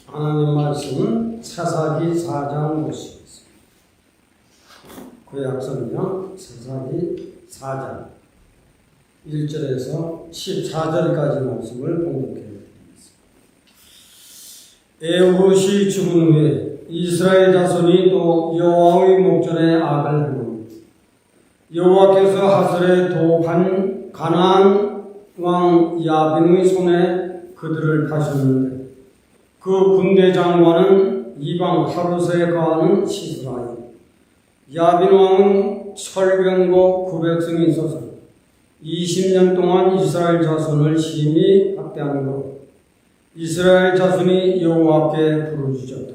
하나님 말씀은 사사기 4장 보시겠습니다. 구약성경 사사기 4장 1절에서 14절까지 말씀을 봉독해 드리겠습니다. 에훗이 죽은 후에 이스라엘 자손이 또 여호와의 목전에 악을 행합니다. 여호와께서 하설의 도반 가나안 왕 야빈의 손에 그들을 파셨는데 그 군대 장관은 이방 하루세에 거하는 시스라이. 야빈 왕은 철병거 900승이 있어서 20년 동안 이스라엘 자손을 심히 학대하는 것. 이스라엘 자손이 여호와께 부르짖었다.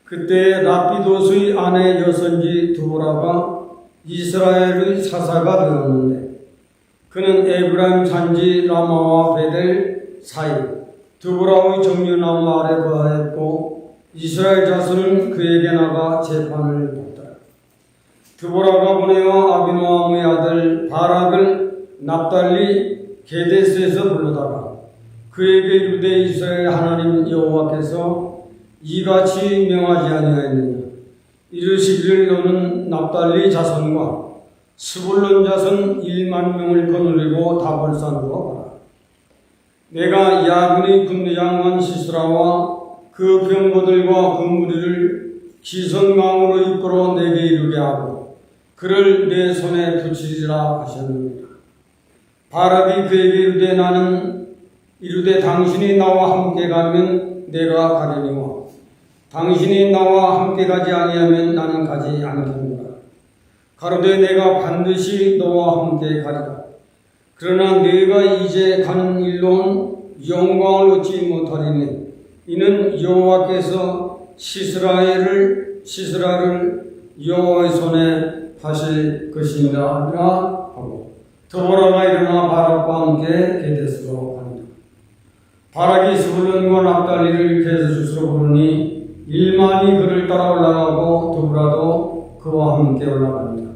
그때 라피도스의 아내 여선지 두보라가 이스라엘의 사사가 되었는데 그는 에브라임 산지 라마와 베델 사이 두보라의 정류나무 아래 거하였고 이스라엘 자손은 그에게 나가 재판을 받더라. 두보라가 보내어 아비노함의 아들 바락을 납달리 게데스에서 불러다가 그에게 이르되 이스라엘 하나님 여호와께서 이같이 명하지 아니하였느냐. 이르시기를 너는 납달리 자손과 스불론 자손 1만 명을 거느리고 다볼산으로 가라. 내가 야근의 군대장관 시스라와 그 병거들과 그 무리를 기선강으로 이끌어 내게 이르게 하고 그를 내 손에 붙이리라 하셨느니라. 바락이 그에게 이르되 나는 이르되 당신이 나와 함께 가면 내가 가려니와 당신이 나와 함께 가지 아니하면 나는 가지 않겠노라. 가로되 내가 반드시 너와 함께 가리라. 그러나 네가 이제 가는 일로는 영광을 얻지 못하리니 이는 여호와께서 시스라를 여호와의 손에 파실 것이니라 하고 두보라가 일어나 바락과 함께 게데스로 갑니다. 바락이 스불론과 납달리를 게데스로 부르니 1만이 그를 따라 올라가고 두보라도 그와 함께 올라갑니다.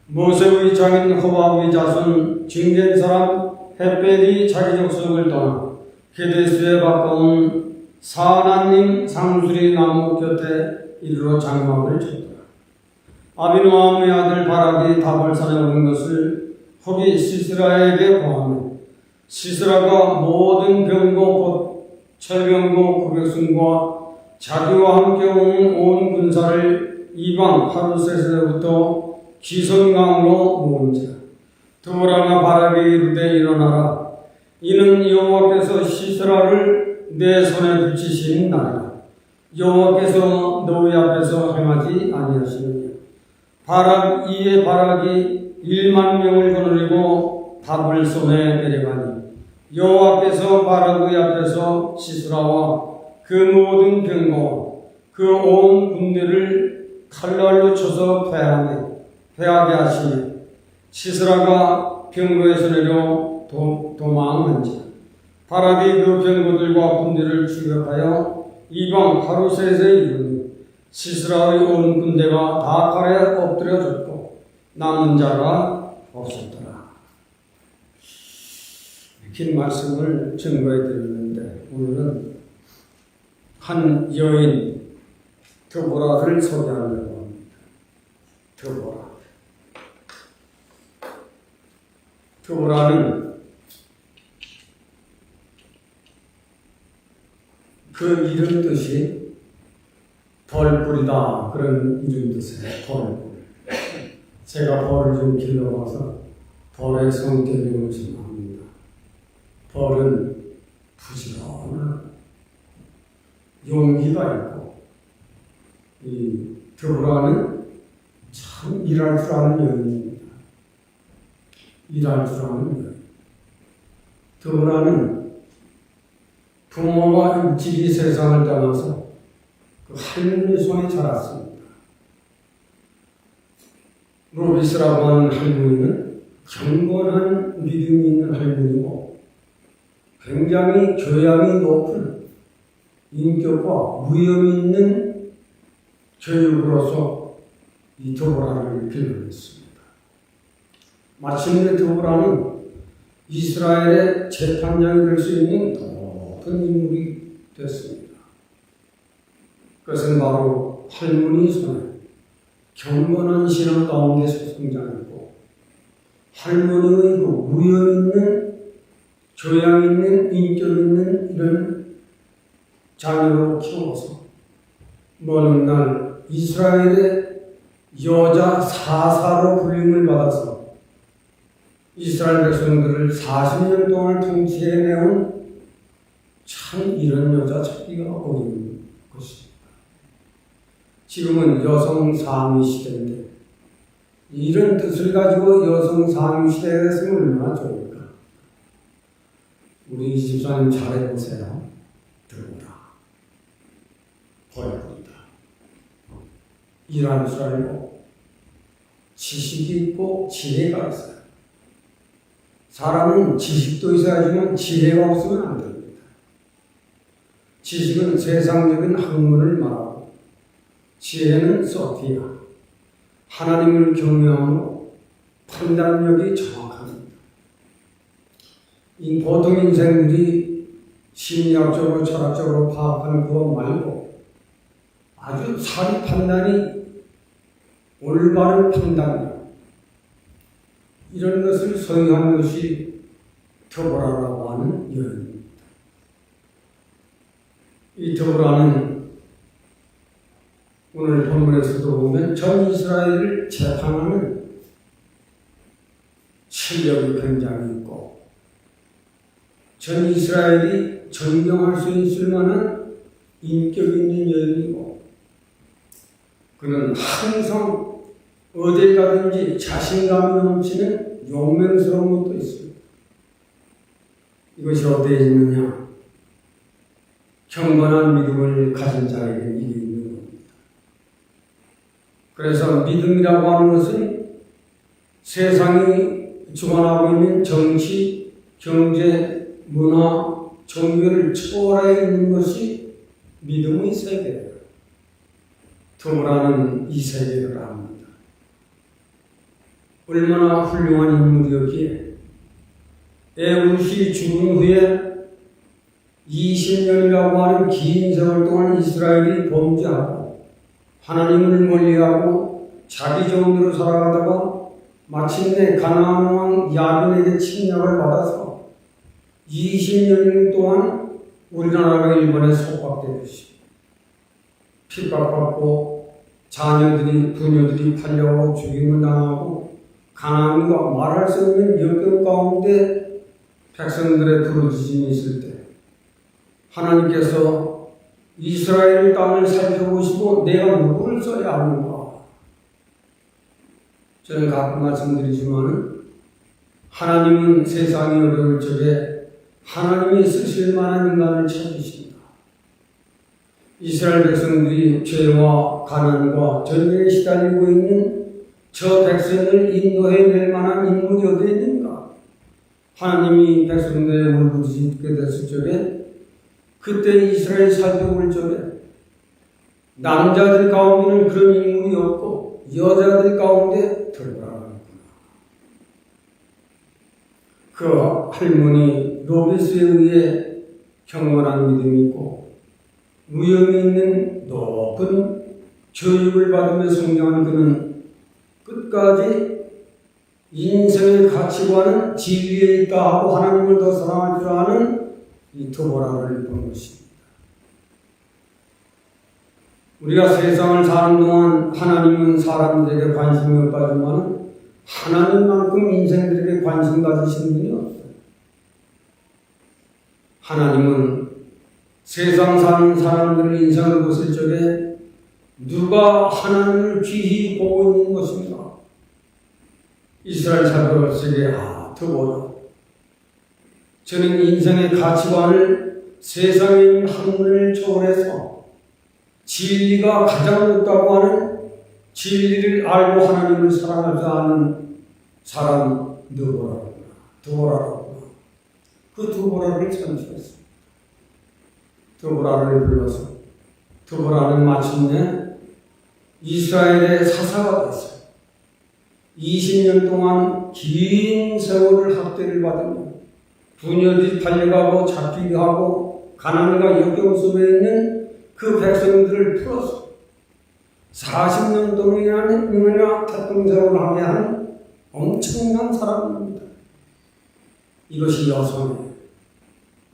모세의 장인 호밥의 자손 증된 사람 햇벨이 자기 족속을 떠나 게데스에 가까운 사나님 상수리 나무 곁에 이르러 장막을 쳤더라. 아비노함의 아들 바락이 다볼산에 오른 것을 혹이 시스라에게 보하며 시스라가 모든 병거 곧 철병거 900승과 자기와 함께 온 군사를 이방 하루셋에서부터 기선강으로 모은지라. 두보라가 바락에 이르되 일어나라. 이는 여호와께서 시스라를 내 손에 붙이신 날이라. 여호와께서 너희 앞에서 행하지 아니하시느냐. 이에 바락이 1만 명을 거느리고 답을 손에 내려가니 여호와께서 바락의 앞에서 시스라와 그 모든 병거와 그 온 군대를 칼날로 쳐서 패하게 하시니 시스라가 병거에서 내려 도망한지라. 바락이 그 병거들과 군대를 추격하여 이방 하루셋에 이르니 시스라의 온 군대가 다 칼에 엎드려졌고 남은 자가 없었더라. 긴 말씀을 증거해 드렸는데 오늘은 한 여인 두보라를 소개하려고 합니다. 두보라는 그 이름 뜻이 벌꿀이다 그런 이름 뜻이에요. 벌꿀. 제가 벌을 좀 길러봐서 벌의 성격이 무슨 합니다. 벌은 부지런한 용기가 있고 이 두보라는 참 일할 줄 아는 여인입니다. 일할 줄 아는 여인. 두보라는 부모가 일찍이 세상을 떠나서 그 할머니 손에 자랐습니다. 로비스라고 하는 할머니는 경건한 믿음이 있는 할머니고 굉장히 교양이 높은 인격과 무염이 있는 교육으로서 이 두보라를 길러냈습니다. 마침내 두보라는 이스라엘의 재판장이 될 수 있는 높은 인물이 됐습니다. 그것은 바로 할머니 손에 경건한 신앙 가운데서 성장했고 할머니의 그 무역 있는 교양 있는 인격 있는 이런 자녀로 키워서 먼 날 이스라엘의 여자 사사로 불림을 받아서 이스라엘 백성들을 40년 동안 통치해내온 참 이런 여자 찾기가 어려운 것입니다. 지금은 여성 상위 시대인데 이런 뜻을 가지고 여성 상위 시대에 됐으면 얼마나 좋을까. 우리 이 집사님 잘해보세요. 들어오라. 보여봅니다. 일하는 줄 알고 지식이 있고 지혜가 있어요. 사람은 지식도 있어야지만 지혜가 없으면 안 됩니다. 지식은 세상적인 학문을 말하고 지혜는 소피아, 하나님을 경외함으로 판단력이 정확합니다. 이 보통 인생들이 심리학적으로 철학적으로 파악하는 그거 말고 아주 사리 판단이 올바른 판단력 이런 것을 소유한 것이 더보라라고 하는 여인입니다. 이 더보라는 오늘 본문에서도 보면 전 이스라엘을 재판하는 실력이 굉장히 있고 전 이스라엘이 존경할 수 있을 만한 인격 있는 여인이고 그는 항상 어딜 가든지 자신감이 넘치는 용맹스러운 것도 있습니다. 이것이 어디에 있느냐? 경건한 믿음을 가진 자에게 이게 있는 겁니다. 그래서 믿음이라고 하는 것은 세상이 주관하고 있는 정치, 경제, 문화, 종교를 초월해 있는 것이 믿음의 세계예요. 더불어는 이 세계를 압니다. 얼마나 훌륭한 인물이었기에 에봇이 죽은 후에 20년이라고 하는 긴 세월 동안 이스라엘이 범죄하고 하나님을 멀리하고 자기 정도로 살아가다가 마침내 가나안 왕 야빈에게 침략을 받아서 20년 동안 우리나라가 일본에 속박되듯이 핍박받고 자녀들이 부녀들이 팔려가고 죽임을 당하고 가나안과 말할 수 없는 역경 가운데 백성들의 부르짖음이 있을 때 하나님께서 이스라엘 땅을 살펴보시고 내가 누구를 써야 하는가? 저는 가끔 말씀드리지만 하나님은 세상이 어려울 적에 하나님이 쓰실 만한 인간을 찾으신다. 이스라엘 백성들이 죄와 가난과 전쟁에 시달리고 있는 저 백성을 인도해낼 만한 인물이 어디에 있는가? 하나님이 백성들의 울부짖게 됐을 적에 그때 이스라엘 살펴볼 적에 남자들 가운데는 그런 인물이 없고 여자들 가운데 들어가는구나. 그 할머니 로비스에 의해 경건한 믿음이 있고 무형이 있는 높은 교육을 받으며 성장한 그는 끝까지 인생의 가치관은 진리에 있다 하고 하나님을 더 사랑할 줄 아는 이 더보라를 본 것입니다. 우리가 세상을 사는 동안 하나님은 사람들에게 관심이 없다지만 하나님만큼 인생들에게 관심 가지시는 분이 없어요. 하나님은 세상 사는 사람들의 인생을 보실 적에 누가 하나님을 귀히 보고 있는 것입니다. 이스라엘 살펴볼 적에 더보라. 저는 인생의 가치관을 세상에 있는 학문을 초월해서 진리가 가장 높다고 하는 진리를 알고 하나님을 사랑하지 않는 사람 더보라구나. 그 더보라를 선택했습니다. 더보라를 불러서 더보라는 마침내 이스라엘의 사사가 됐어요. 20년 동안 긴 세월을 학대를 받으며 부녀들이 팔려가고 잡히게 하고 가난과 역경 속에 있는 그 백성들을 풀어서 40년 동안이나 태평생활을 하게 한 엄청난 사람입니다. 이것이 여성의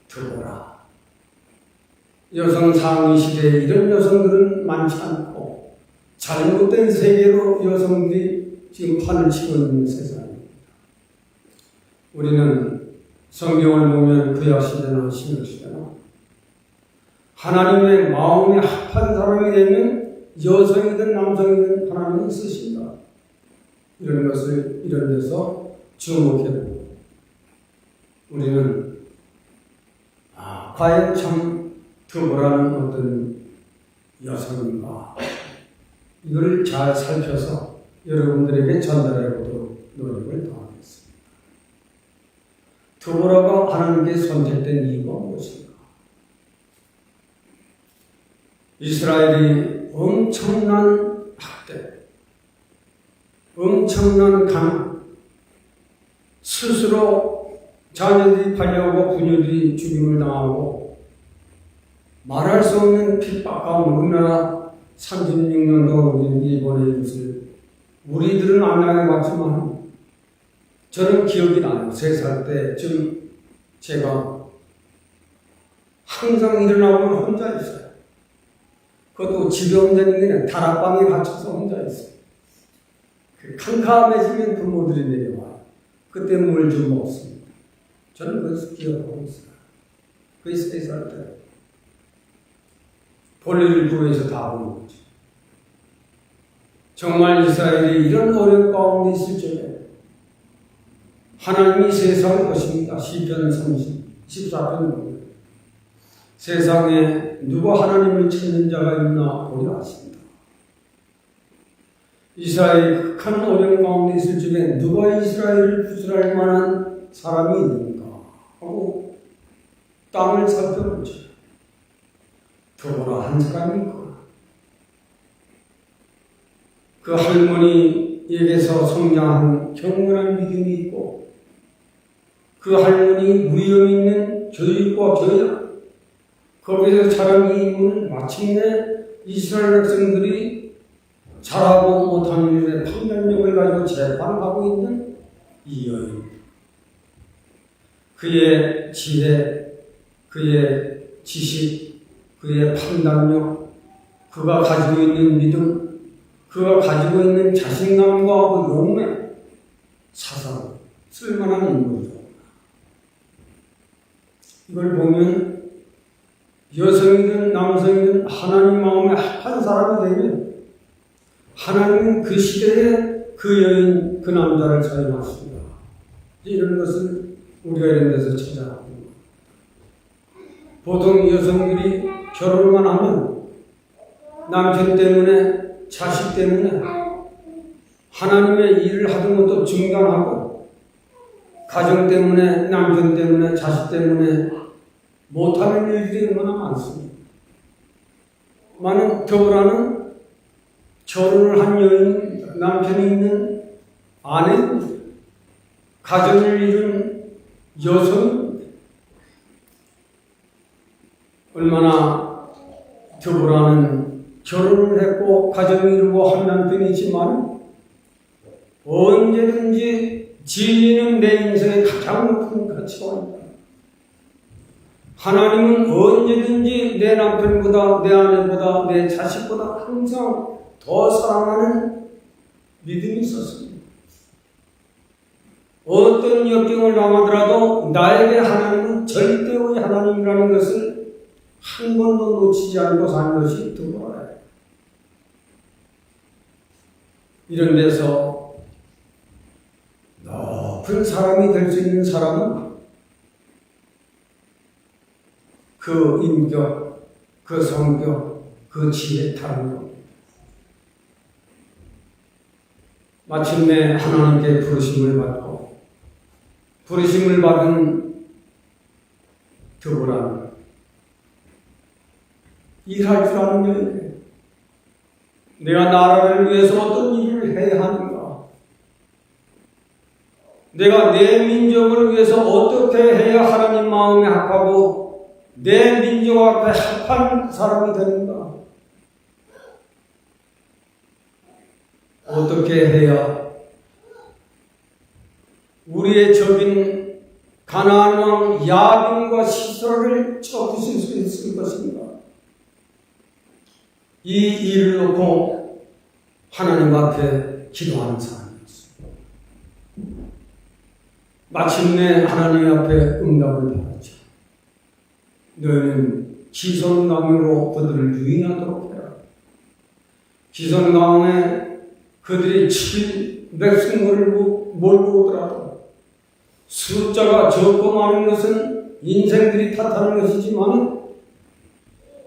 드보라. 여성 상위 시대에 이런 여성들은 많지 않고 잘못된 세계로 여성들이 지금 판을 치고 있는 세상입니다. 우리는 성경을 보면 구약시대나 신약시대나 하나님의 마음에 합한 사람이 되면 여성이든 남성이든 하나님은 쓰신다. 이런 것을 이런 데서 주목해보고 우리는 과연 참 드보라는 어떤 여성인가 이걸 잘 살펴서 여러분들에게 전달하고도 노력을 다하겠습니다. 드보라가 하나님께 선택된 이유가 무엇인가? 이스라엘이 엄청난 학대, 엄청난 가난, 스스로 자녀들이 팔려오고 부녀들이 죽임을 당하고 말할 수 없는 핍박과 우리나라 36년도 우리 일본의 이것을 우리들은 안 당해봤지만 저는 기억이 나요. 3살 때쯤 제가 항상 일어나면 혼자 있어요. 그것도 집에 혼자 있는 게 아니라 다락방에 갇혀서 혼자 있어요. 캄캄해지면 부모들이 내려와요. 그때 물 좀 먹습니다. 저는 그것을 기억하고 있어요. 그게 3살 때. 볼일을 구해서 다 본 거죠. 정말 이스라엘이 이런 어려운 가운데 있을 적에 하나님이 세상을 보십니다. 시편 14편 보면 세상에 누가 하나님을 찾는 자가 있나 보려 하십니다. 이스라엘이 극한 어려운 가운데 있을 적에 누가 이스라엘을 구출할 만한 사람이 있는가 하고 땅을 살펴보죠. 드보라 한 사람이 있구나. 그 할머니에게서 성장한 경건한 믿음이 있고 그 할머니 위험 있는 교육과 교양 거기서 자란 이 인물은 마침내 이스라엘 백성들이 잘하고 못하는 일에 판단력을 가지고 재판하고 있는 이 여인. 그의 지혜, 그의 지식, 그의 판단력, 그가 가지고 있는 믿음, 그가 가지고 있는 자신감과 그 용맹, 사상, 쓸만한 인물이다. 이걸 보면 여성이든 남성이든 하나님 마음에 합한 사람이 되면 하나님은 그 시대에 그 여인, 그 남자를 사용하십니다. 이런 것을 우리가 이런 데서 찾아갑니다. 보통 여성들이 결혼만 하면 남편 때문에 자식 때문에 하나님의 일을 하던 것도 중단하고 가정 때문에 남편 때문에 자식 때문에 못하는 일들이 얼마나 많습니다. 많은 드보라는 결혼을 한 여인, 남편이 있는 아내입니다. 가정을 이룬 여성입니다. 얼마나 드보라는 결혼을 했고 가정을 이루고 한 남편이지만 언제든지 진리는 내 인생의 가장 높은 가치관입니다. 하나님은 언제든지 내 남편보다 내 아내보다 내 자식보다 항상 더 사랑하는 믿음이 있었습니다. 어떤 역경을 당하더라도 나에게 하나님은 절대의 하나님이라는 것을 한 번도 놓치지 않고 산 것이 드보라예요. 이런 데서 높은 사람이 될 수 있는 사람은 그 인격, 그 성격, 그 지혜 다른 겁니다. 마침내 하나님께 부르심을 받고 부르심을 받은 드보라는 일할 줄 아는 여인이에요. 내가 나라를 위해서 어떤 일을 해야 하는가? 내가 내 민족을 위해서 어떻게 해야 하나님 마음에 합하고 내 민족 앞에 합한 사람이 되는가? 어떻게 해야 우리의 적인 가나안 왕 야빈과 시서를 쳐부술 수 있을 것인가? 이 일을 놓고 하나님 앞에 기도하는 사람이었습니다. 마침내 하나님 앞에 응답을 받았죠. 너희는 기선강으로 그들을 유인하도록 해라. 기선강에 그들이 700승무를 몰고 오더라도 숫자가 적고 많은 것은 인생들이 탓하는 것이지만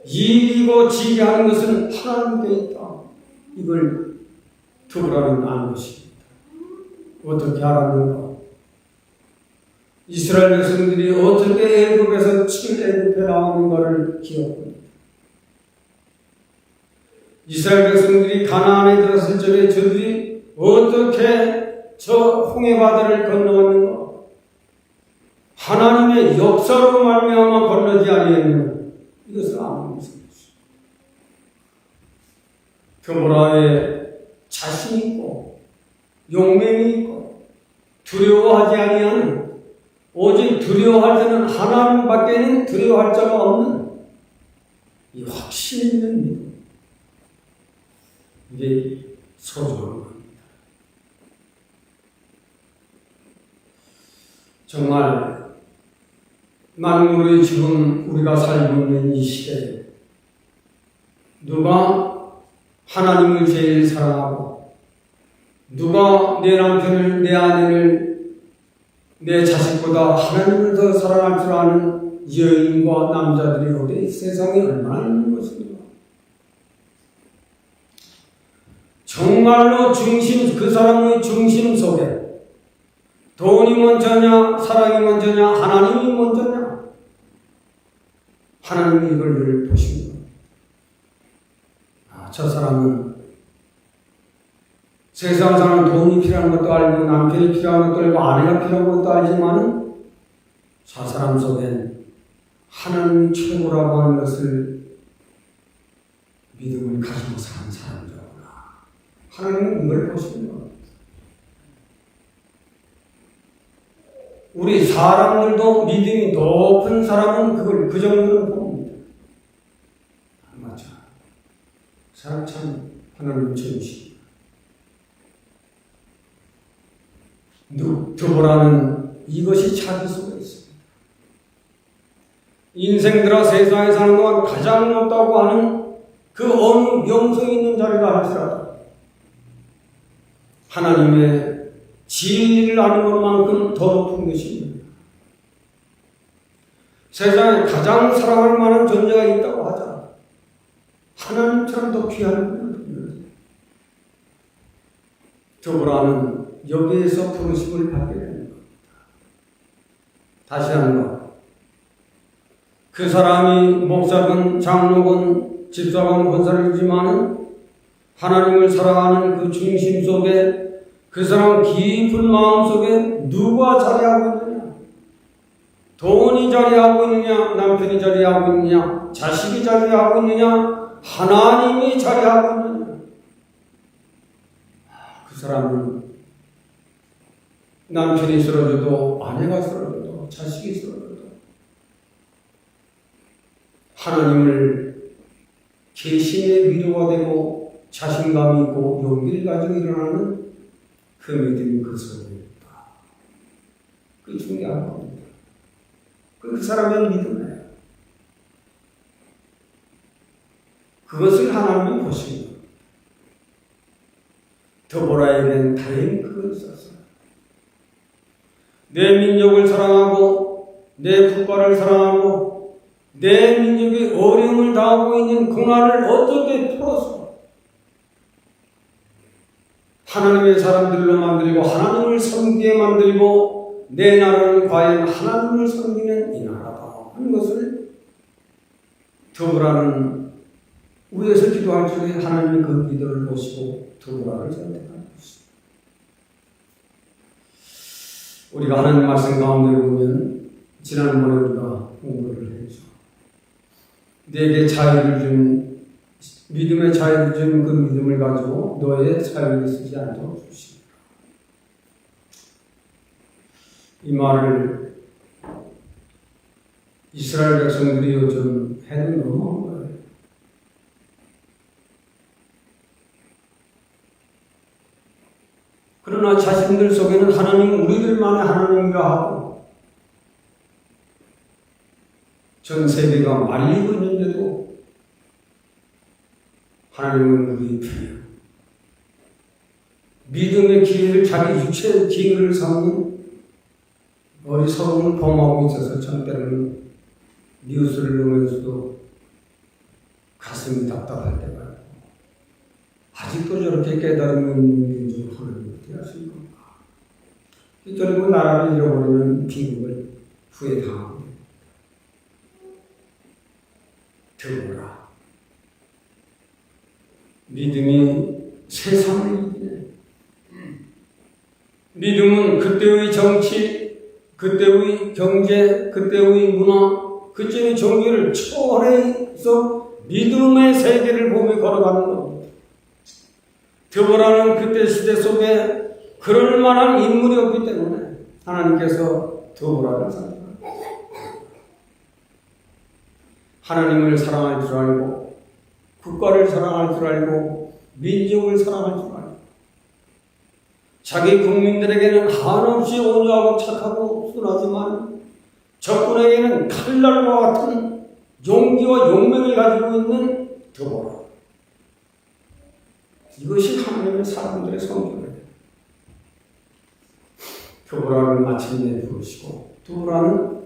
이기고 지게 하는 것은 하나님께 있다. 이걸 두고라는 아는 것입니다. 어떻게 알았는가? 이스라엘 백성들이 어떻게 애굽에서 출애굽해 나오는가를 기억합니다. 이스라엘 백성들이 가나안에 들어설 적에 저들이 어떻게 저 홍해 바다를 건너왔는가? 하나님의 역사로 말미암아 건너지 아니했느냐? 이것을 아는 것입니다. 드보라의 자신 있고 용맹이 있고 두려워하지 아니하는, 오직 두려워할 때는 하나님밖에는 두려워할 자가 없는 이 확신 있는 믿음, 이게 소중한 겁니다. 정말 만물의 지금 우리가 살고 있는 이 시대에 누가 하나님을 제일 사랑하고 누가 내 남편을, 내 아내를, 내 자식보다 하나님을 더 사랑할 줄 아는 여인과 남자들이 우리 세상에 얼마나 있는 것입니까? 정말로 그 사람의 중심 속에 돈이 먼저냐, 사랑이 먼저냐, 하나님이 먼저냐? 하나님이 이걸 늘 보십니다. 저 사람은 세상 사람은 돈이 필요한 것도 알고 남편이 필요한 것도 알고 아내가 필요한 것도 알지만 저 사람 속엔 하나님이 최고라고 하는 것을 믿음을 가지고 사는 사람이구나. 하나님은 이걸 보십니다. 우리 사람들도 믿음이 높은 사람은 그걸 그 정도는 봅니다. 맞아. 사람 참 하나님 정신. 드보라는 이것이 자기 속에 있습니다. 인생 들어 세상에 사는 동안 가장 높다고 하는 그 어느 명성이 있는 자리가 할지라도 하나님의 진리를 아는 것만큼 더 높은 것입니다. 세상에 가장 사랑할 만한 존재가 있다고 하자. 하나님처럼 더 귀한 분을 드보라는 여기에서 부르심을 받게 되는 겁니다. 다시 한번 그 사람이 목사건 장로건 집사건 권사이지만 하나님을 사랑하는 그 중심 속에 그 사람 깊은 마음 속에 누가 자리하고 있느냐? 돈이 자리하고 있느냐? 남편이 자리하고 있느냐? 자식이 자리하고 있느냐? 하나님이 자리하고 있느냐? 그 사람은 남편이 쓰러져도 아내가 쓰러져도 자식이 쓰러져도 하나님을 계신의 위로가 되고 자신감이 있고 용기를 가지고 일어나는 그 믿음이 그 속에 있다. 그게 중요한 겁니다. 그 사람의 믿음이에요. 그것을 하나님이 보십니다. 드보라에겐 다행히 그거 있었어요. 내 민족을 사랑하고 내 국가를 사랑하고 내 민족이 어려움을 당하고 있는 고난을 어떻게 풀어서 하나님의 사람들로 만들고 하나님을 섬기게 만들고 내 나라는 과연 하나님을 섬기는 이 나라다 하는 것을 드보라는 위에서 기도할 적에 하나님이 그 기도를 보시고 드보라를 선택한 것입니다. 우리가 하나님 말씀 가운데 보면 지난번에 우리가 공부를 했죠. 내게 자유를 준, 믿음의 자유를 준 그 믿음을 가지고 너의 자유를 쓰지 않도록 주시옵소서. 이 말을 이스라엘 백성들이 요즘 해는 너무한 거예요. 그러나 자신들 속에는 하나님은 우리들만의 하나님이라 하고 전 세계가 말리고 있는데도 하나님은 우리 편이에요. 믿음의 기회를 자기 육체의 기회를 삼는 어리석음을 범하고 있어서 전 때는 뉴스를 보면서도 가슴이 답답할 때가 있고 아직도 저렇게 깨달으면 민족 하나님 어떻게 하실 건가. 그리고 나라를 잃어버리면 비극을 후회당하고 들어오라. 믿음이 세상을 이기네. 믿음은 그때의 정치, 그때의 경제, 그때의 문화, 그때의 종교를 초월해서 믿음의 세계를 보며 걸어가는 겁니다. 드보라는 그때 시대 속에 그럴 만한 인물이 없기 때문에 하나님께서 드보라를 선택합니다. 하나님을 사랑할 줄 알고 국가를 사랑할 줄 알고 민족을 사랑할 줄 알고 자기 국민들에게는 한없이 온유하고 착하고 순하지만 적군에게는 칼날과 같은 용기와 용맹을 가지고 있는 드보라. 이것이 하나님의 사람들의 성격이에요. 드보라를 마침내 부르시고 드보라는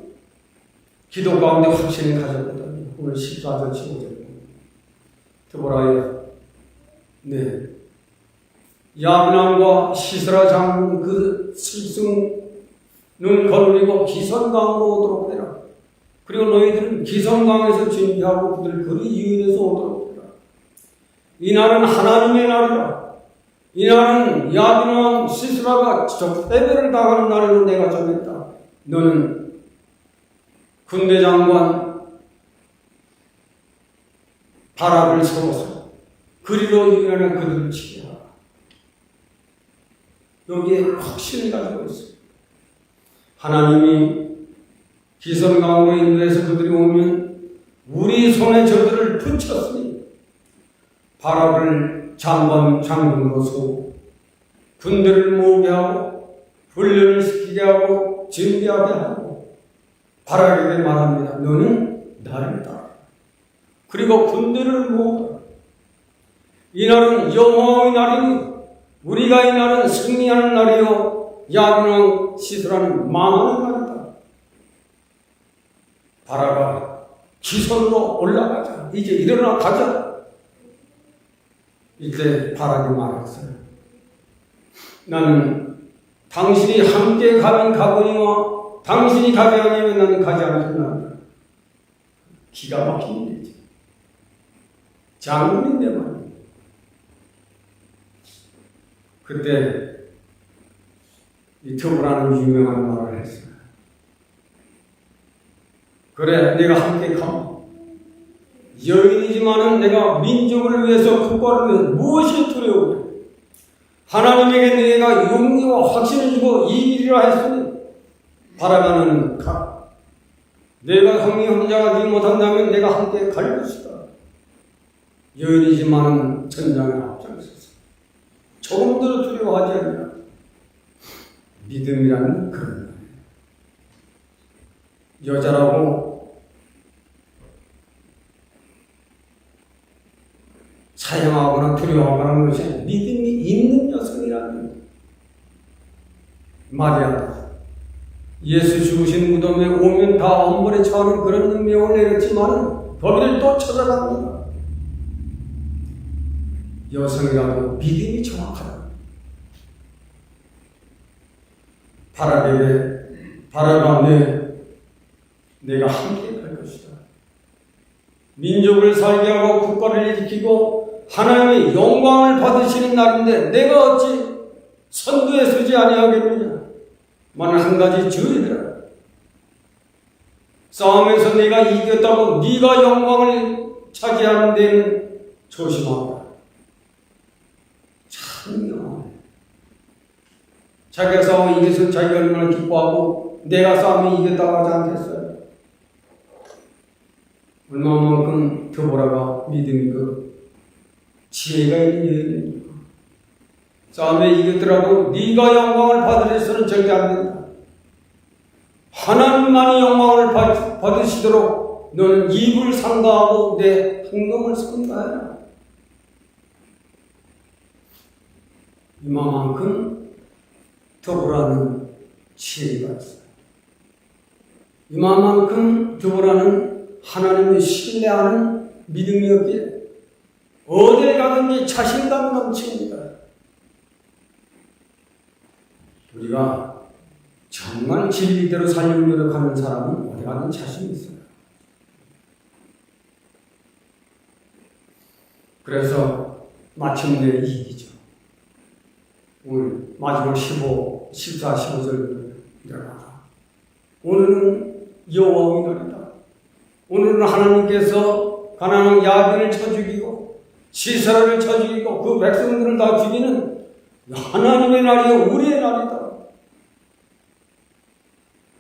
기도 가운데 확신을 가졌거든요. 오늘 14절 15절 드보라여 네 야빈왕과 시스라 장군 그 실승을 거느리고 기선강으로 오도록 해라. 그리고 너희들은 기선강에서 진비하고 그들을 그리 유인해서 오도록 해라. 이 날은 하나님의 날이라. 이 날은 야빈왕 시스라가 패배를 당하는 날로 내가 정했다. 너는 군대 장관 바락을 세워서 그리로 유인하는 그들을 치게 하라. 여기에 확신을 가지고 있어요. 하나님이 기선강으로 인도해서 그들이 오면 우리 손에 저들을 붙였으니 바락을 장군으로 세우고 군대를 모으게 하고 훈련을 시키게 하고 준비하게 하고 바락에게 말합니다. 너는 나를 따라. 그리고 군대를 모으라. 이 날은 여호와의 날이니 우리가 이 날은 승리하는 날이요 야빈왕 시스라는 망하는 날이다. 바라가 기선으로 올라가자. 이제 일어나 가자. 이때 바락이 말했어요. 나는 당신이 함께 가면 가거니와 당신이 가지 아니하면 나는 가지 않겠나. 기가 막힌 일이지. 장군인데 말이야. 그때 이 드보라는 유명한 말을 했어요. 그래, 내가 함께 가면 여인이지만은 내가 민족을 위해서 국가를 위해서 무엇이 두려워? 하나님에게 내가 용기와 확신을 주고 이 일이라 했으니 바라가는 가. 내가 성리 혼자가 되지 못한다면 내가 함께 갈 것이다. 여인이지만은 전장에 앞장섰어. 조금도 두려워하지 않냐. 믿음이라는 그런 거예요. 여자라고 사양하거나 두려워하거나 하는 것이 믿음이 있는 여성이라는 마리아다. 예수 죽으신 무덤에 오면 다 엄벌에 처하는 그런 능력을 내렸지만 거기를 또 찾아갑니다. 여성이라도 믿음이 정확하다. 바라가 내가 함께 갈 것이다. 민족을 살게 하고 국가를 일으키고 하나님의 영광을 받으시는 날인데 내가 어찌 선두에 서지 아니하겠느냐. 만일 한 가지 주의되라. 싸움에서 네가 이겼다고 네가 영광을 차지하는 데는 조심하라. 참 영원해. 자기가 싸움에 이겨서 자기가 얼마나 기뻐하고 내가 싸움에 이겼다고 하지 않겠어요? 얼마만큼 드보라가 믿음이 지혜가 있는 여인입니까? 싸움에 이겼더라도 네가 영광을 받으려서는 절대 안 된다. 하나님만이 영광을 받으시도록 너는 입을 상가하고 내 행동을 삼가해라. 이만큼 드보라는 지혜가 있어요. 이만큼 드보라는 하나님을 신뢰하는 믿음이었기에 어딜 가든지 자신감 넘칩니다. 우리가 정말 진리대로 살려고 노력하는 사람은 어디 가든 자신이 있어요. 그래서 마침내 이기죠. 오늘 마지막 15, 14, 15절 일어나라. 오늘은 여호와의 날이다. 오늘은 하나님께서 가나안 야빈을 쳐 죽이고 시세라를 쳐 죽이고 그 백성들을 다 죽이는 하나님의 날이요 우리의 날이다.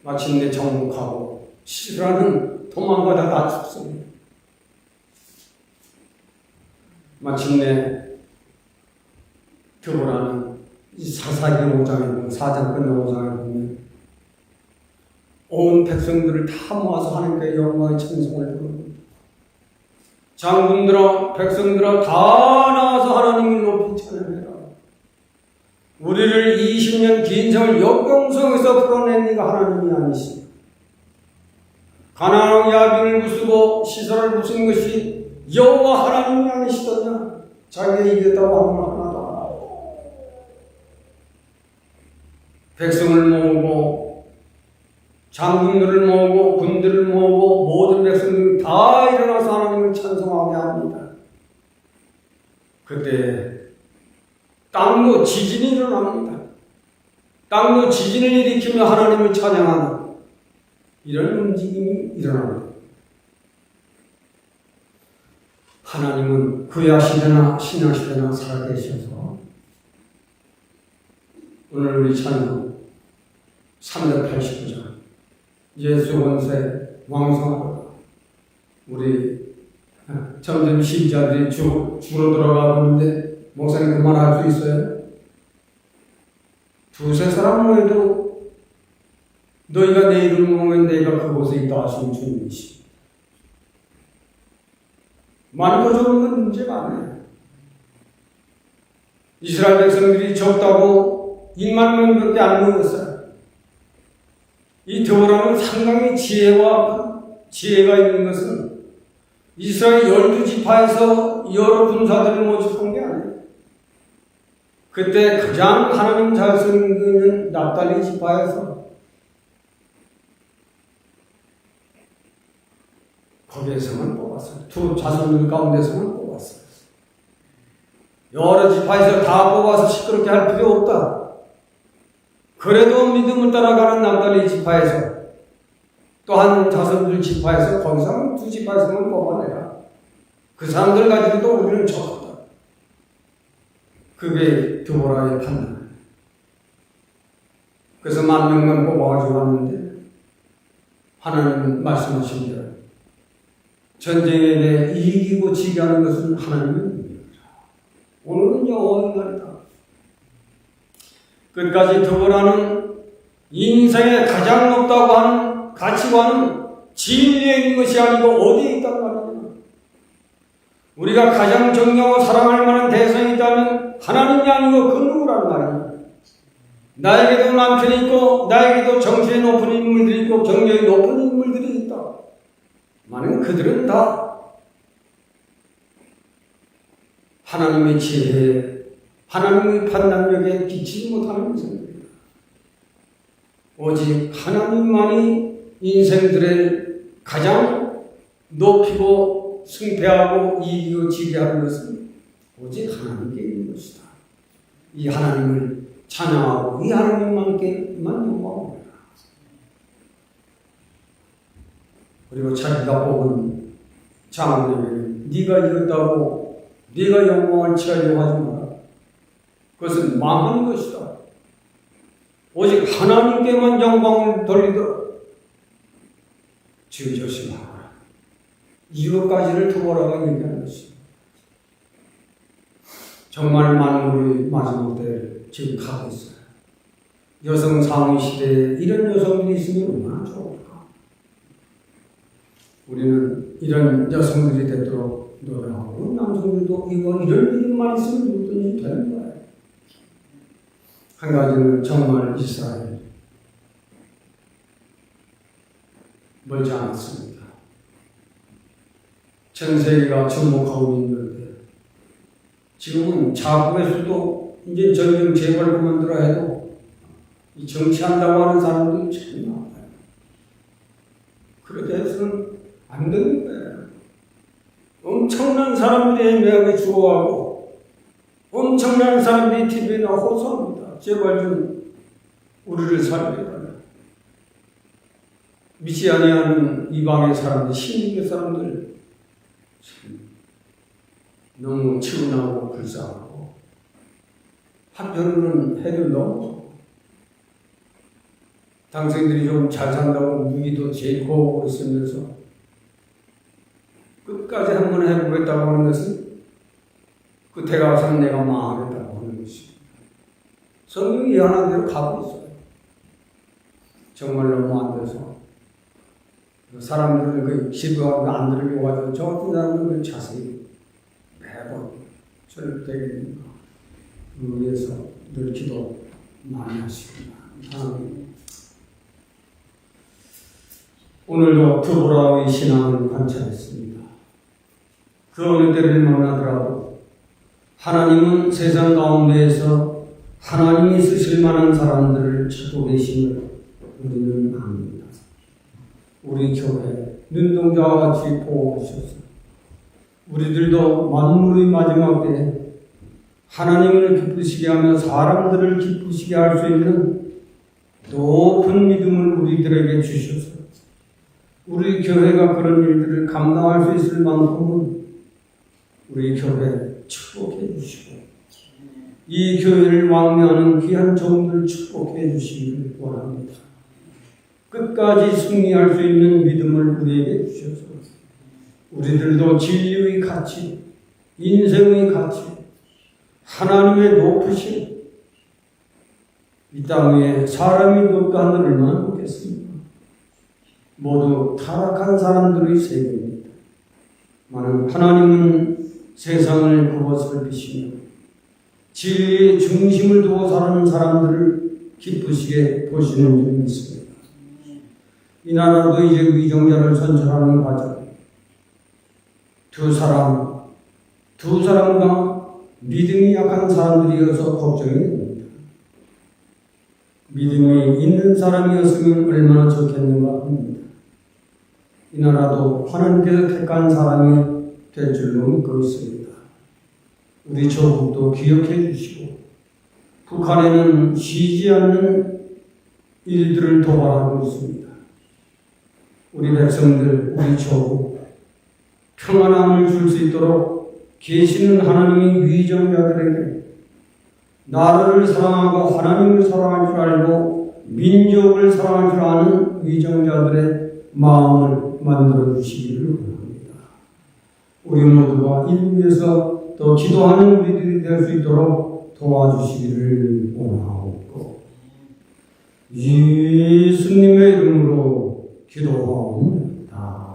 마침내 정복하고 시세라는 도망가다 다 죽습니다. 마침내 드보라는 이 사사기 5장에 보면 4장 끝나 5장에 보면 온 백성들을 다 모아서 하나님께 영광의 찬송을 부릅니다. 장군들아 백성들아 다 나와서 하나님을 높이 찬양해라. 우리를 20년 긴 세월 역경성에서 풀어낸 네가 하나님이 아니시오. 가나안 야빈을 부수고 시설을 부순 것이 여호와 하나님이 아니시더냐. 자기가 이겼다고 하는 말 하나도 안 하고 백성을 모으고 장군들을 모으고 군들을 모으고 모든 백성들이 다 일어나서 하나님을 찬송하게 합니다. 그때 땅도 지진이 일어납니다. 땅도 지진을 일으키며 하나님을 찬양하는 이런 움직임이 일어납니다. 하나님은 구약시대나 신약시대나 살아계셔서 오늘 우리 찬양 389장 예수 원세 왕성하다. 우리 점점 신자들이 줄어들어가고 있는데 목사님 그만할 수 있어요? 두세 사람 모여도 너희가 내 이름을 모으면 내가 그곳에 있다 하신 주님이시. 많이 더 좋은 건 문제가 아니에요. 이스라엘 백성들이 적다고 2만 명밖에 안 모였어요. 이 드보라는 상당히 지혜가 있는 것은 이스라엘 12지파에서 여러 군사들을 모집한 게 아니에요. 그때 가장 하나님 잘 쓰는 납달리 지파에서 거기에서만 뽑았어요. 두 자손들 가운데서만 뽑았어요. 여러 지파에서 다 뽑아서 시끄럽게 할 필요 없다. 그래도 믿음을 따라가는 납달리 지파에서 또 한 자손들 지파에서 거기서 두 지파에서만 뽑아내라. 그 사람들 가지고도 우리는 적다. 그게 드보라의 판단. 그래서 10,000명만 뽑아가지고 왔는데 하나님 말씀하신 대로 전쟁에 대해 이기고 지게 하는 것은 하나님의 능력이다. 오늘은 여호와의 날이다. 끝까지 드보라는 인생의 가장 높다고 하는 가치관은 진리에 있는 것이 아니고 어디에 있단 말이냐. 우리가 가장 존경하고 사랑할 만한 대상이 있다면 하나님이 아니고 그 누구란 말이냐. 나에게도 남편이 있고 나에게도 정신이 높은 인물들이 있고 경력이 높은 인물들이 있다. 만약 그들은 다 하나님의 지혜에 하나님의 판단력에 기치지 못하는 인생들이다. 오직 하나님만이 인생들을 가장 높이고 승패하고 이기고 지게 하는 것은 오직 하나님께 있는 것이다. 이 하나님을 찬양하고 이 하나님만께만 영광을 올려라. 그리고 자기가 뽑은 장로에게 네가 이겼다고 네가 영광을 취하려고 하지 마라. 그것은 망한 것이다. 오직 하나님께만 영광을 돌리도록 주의 조심하라. 이것까지를 두고라가 얘기하는 것입니다. 정말 만물의 마지막 때를 지금 가고 있어요. 여성 상위 시대에 이런 여성들이 있으면 얼마나 좋을까. 우리는 이런 여성들이 되도록 노력하고 남성들도 이런 일만 있으면 누구든지 되는 거예요. 한 가지는 정말 이스라엘 멀지 않았습니다. 전 세계가 접목하고 있는데 지금은 자국에서도 이제 전쟁 재벌 그만두라 해도 이 정치한다고 하는 사람들이 참 많아요. 그렇게 해서는 안 되는 거예요. 엄청난 사람들이 매하게 죽어가고 엄청난 사람들이 TV에 나와 호소합니다. 제발 좀 우리를 살려라. 믿지 아니하는 이방의 사람들, 신입의 사람들 참 너무 치운하고 불쌍하고 한편으로는 해를 넘어 당신들이 좀 잘 산다고 무기도 제일 고하고 있으면서 끝까지 한번 해보겠다고 하는 것은 끝에 가서는 내가 망하겠다고 하는 것입니다. 성경이 예언한 대로 가고 있어요. 정말 너무 안 돼서 사람들은 그 기도하고 안 들으려고 하죠. 저 같은 사람은 자세히 매번 절대되게 됩니다. 그 위해서 늘 기도 많이 하시구나. 오늘도 드보라의 신앙을 관찰했습니다. 그 어느 때를 만나더라도 하나님은 세상 가운데에서 하나님이 쓰실 만한 사람들을 찾고 계심을 우리는 압니다. 우리 교회 눈동자와 같이 보호하셔서 우리들도 만물의 마지막 때에 하나님을 기쁘시게 하며 사람들을 기쁘시게 할 수 있는 높은 믿음을 우리들에게 주셔서 우리 교회가 그런 일들을 감당할 수 있을 만큼은 우리 교회 축복해 주시고 이 교회를 왕래하는 귀한 종들 축복해 주시기를 원합니다. 끝까지 승리할 수 있는 믿음을 우리에게 주셔서 우리들도 진리의 가치, 인생의 가치, 하나님의 높으심 이 땅 위에 사람이 높다 하는 얼마나 높겠습니까? 모두 타락한 사람들의 세계입니다. 만약 하나님은 세상을 그것을 비시며 진리의 중심을 두고 사는 사람들을 기쁘시게 보시는 분이 있습니다. 이 나라도 이제 위정자를 선출하는 과정. 두 사람과 믿음이 약한 사람들이어서 걱정이 됩니다. 믿음이 있는 사람이었으면 얼마나 좋겠는가 합니다. 이 나라도 하나님께서 택한 사람이 될 줄로 믿고 있습니다. 우리 조국도 기억해 주시고 북한에는 쉬지 않는 일들을 도발하고 있습니다. 우리 백성들, 우리 조국 평안함을 줄 수 있도록 계시는 하나님의 위정자들에게 나라를 사랑하고 하나님을 사랑할 줄 알고 민족을 사랑할 줄 아는 위정자들의 마음을 만들어 주시기를 원합니다. 우리 모두가 이를 위해서 더 기도하는 우리들이 될 수 있도록 도와주시기를 원하옵고 예수님의 이름으로 기도하옵니다.